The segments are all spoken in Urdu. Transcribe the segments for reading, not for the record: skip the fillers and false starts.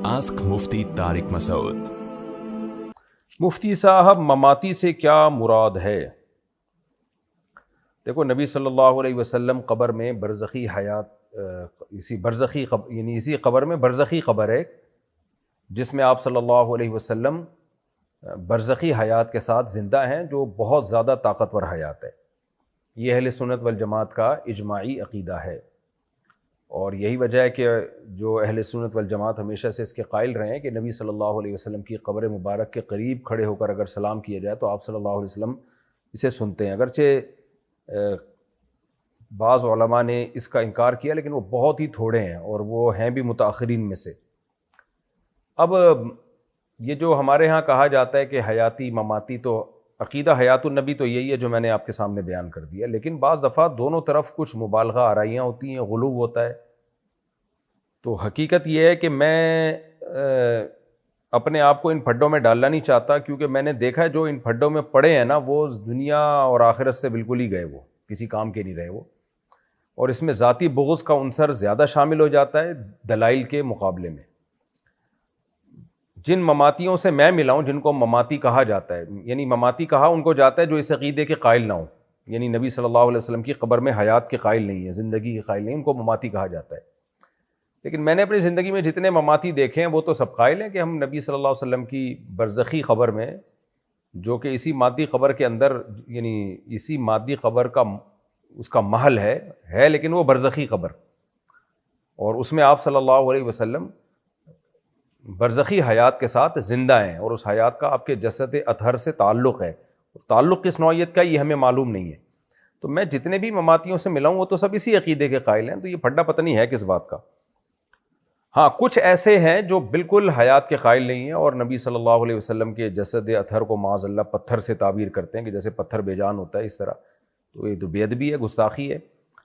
Ask Mufti Tariq Masood. مفتی صاحب مماتی سے کیا مراد ہے؟ دیکھو نبی صلی اللہ علیہ وسلم قبر میں برزخی حیات اسی قبر میں برزخی قبر ہے جس میں آپ صلی اللہ علیہ وسلم برزخی حیات کے ساتھ زندہ ہیں جو بہت زیادہ طاقتور حیات ہے۔ یہ اہل سنت والجماعت کا اجماعی عقیدہ ہے، اور یہی وجہ ہے کہ جو اہل سنت والجماعت ہمیشہ سے اس کے قائل رہے ہیں کہ نبی صلی اللہ علیہ وسلم کی قبر مبارک کے قریب کھڑے ہو کر اگر سلام کیا جائے تو آپ صلی اللہ علیہ وسلم اسے سنتے ہیں۔ اگرچہ بعض علماء نے اس کا انکار کیا لیکن وہ بہت ہی تھوڑے ہیں، اور وہ ہیں بھی متاخرین میں سے۔ اب یہ جو ہمارے ہاں کہا جاتا ہے کہ حیاتی مماتی، تو عقیدہ حیات النبی تو یہی ہے جو میں نے آپ کے سامنے بیان کر دیا، لیکن بعض دفعہ دونوں طرف کچھ مبالغہ آرائیاں ہوتی ہیں، غلو ہوتا ہے۔ تو حقیقت یہ ہے کہ میں اپنے آپ کو ان پھڈوں میں ڈالنا نہیں چاہتا، کیونکہ میں نے دیکھا ہے جو ان پھڈوں میں پڑے ہیں نا وہ دنیا اور آخرت سے بالکل ہی گئے، وہ کسی کام کے نہیں رہے وہ، اور اس میں ذاتی بغض کا عنصر زیادہ شامل ہو جاتا ہے دلائل کے مقابلے میں۔ جن مماتیوں سے میں ملا ہوں، جن کو مماتی کہا جاتا ہے، یعنی مماتی کہا ان کو جاتا ہے جو اس عقیدے کے قائل نہ ہوں، یعنی نبی صلی اللہ علیہ وسلم کی قبر میں حیات کے قائل نہیں ہے، زندگی کے قائل نہیں، ان کو مماتی کہا جاتا ہے۔ لیکن میں نے اپنی زندگی میں جتنے مماتی دیکھے ہیں وہ تو سب قائل ہیں کہ ہم نبی صلی اللہ علیہ وسلم کی برزخی قبر میں، جو کہ اسی مادی قبر کے اندر، یعنی اسی مادی قبر کا اس کا محل ہے لیکن وہ برزخی قبر، اور اس میں آپ صلی اللہ علیہ وسلم برزخی حیات کے ساتھ زندہ ہیں، اور اس حیات کا آپ کے جسد اطہر سے تعلق ہے۔ تعلق کس نوعیت کا یہ ہمیں معلوم نہیں ہے۔ تو میں جتنے بھی مماتیوں سے ملا ہوں وہ تو سب اسی عقیدے کے قائل ہیں، تو یہ پھڈا پتہ نہیں ہے کس بات کا۔ ہاں کچھ ایسے ہیں جو بالکل حیات کے قائل نہیں ہیں اور نبی صلی اللہ علیہ وسلم کے جسد اطہر کو معاذ اللہ پتھر سے تعبیر کرتے ہیں کہ جیسے پتھر بے جان ہوتا ہے اس طرح، تو یہ تو بے ادبی ہے، گستاخی ہے،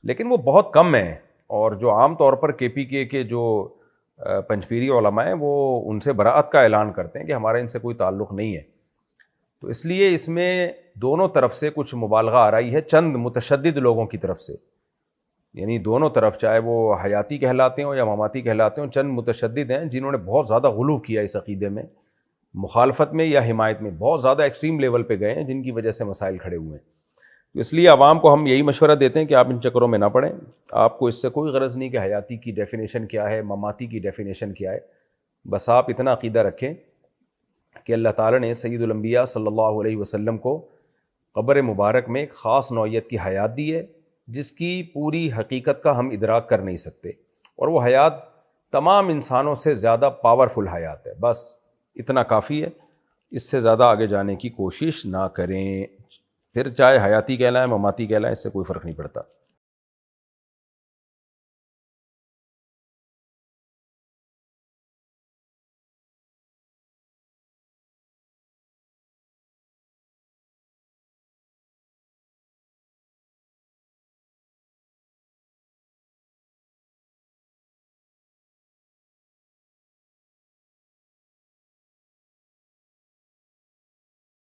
لیکن وہ بہت کم ہیں۔ اور جو عام طور پر KPK کے جو پنجپیری علماء ہیں وہ ان سے براءت کا اعلان کرتے ہیں کہ ہمارا ان سے کوئی تعلق نہیں ہے۔ تو اس لیے اس میں دونوں طرف سے کچھ مبالغہ آرائی ہے، چند متشدد لوگوں کی طرف سے، یعنی دونوں طرف چاہے وہ حیاتی کہلاتے ہوں یا مماتی کہلاتے ہوں، چند متشدد ہیں جنہوں نے بہت زیادہ غلو کیا اس عقیدے میں، مخالفت میں یا حمایت میں بہت زیادہ ایکسٹریم لیول پہ گئے ہیں، جن کی وجہ سے مسائل کھڑے ہوئے ہیں۔ تو اس لیے عوام کو ہم یہی مشورہ دیتے ہیں کہ آپ ان چکروں میں نہ پڑیں۔ آپ کو اس سے کوئی غرض نہیں کہ حیاتی کی ڈیفینیشن کیا ہے، مماتی کی ڈیفینیشن کیا ہے، بس آپ اتنا عقیدہ رکھیں کہ اللہ تعالیٰ نے سید الانبیاء صلی اللہ علیہ وسلم کو قبر مبارک میں ایک خاص نوعیت کی حیات دی ہے جس کی پوری حقیقت کا ہم ادراک کر نہیں سکتے، اور وہ حیات تمام انسانوں سے زیادہ پاورفل حیات ہے۔ بس اتنا کافی ہے، اس سے زیادہ آگے جانے کی کوشش نہ کریں، پھر چاہے حیاتی کہلائیں مماتی کہلائیں، اس سے کوئی فرق نہیں پڑتا۔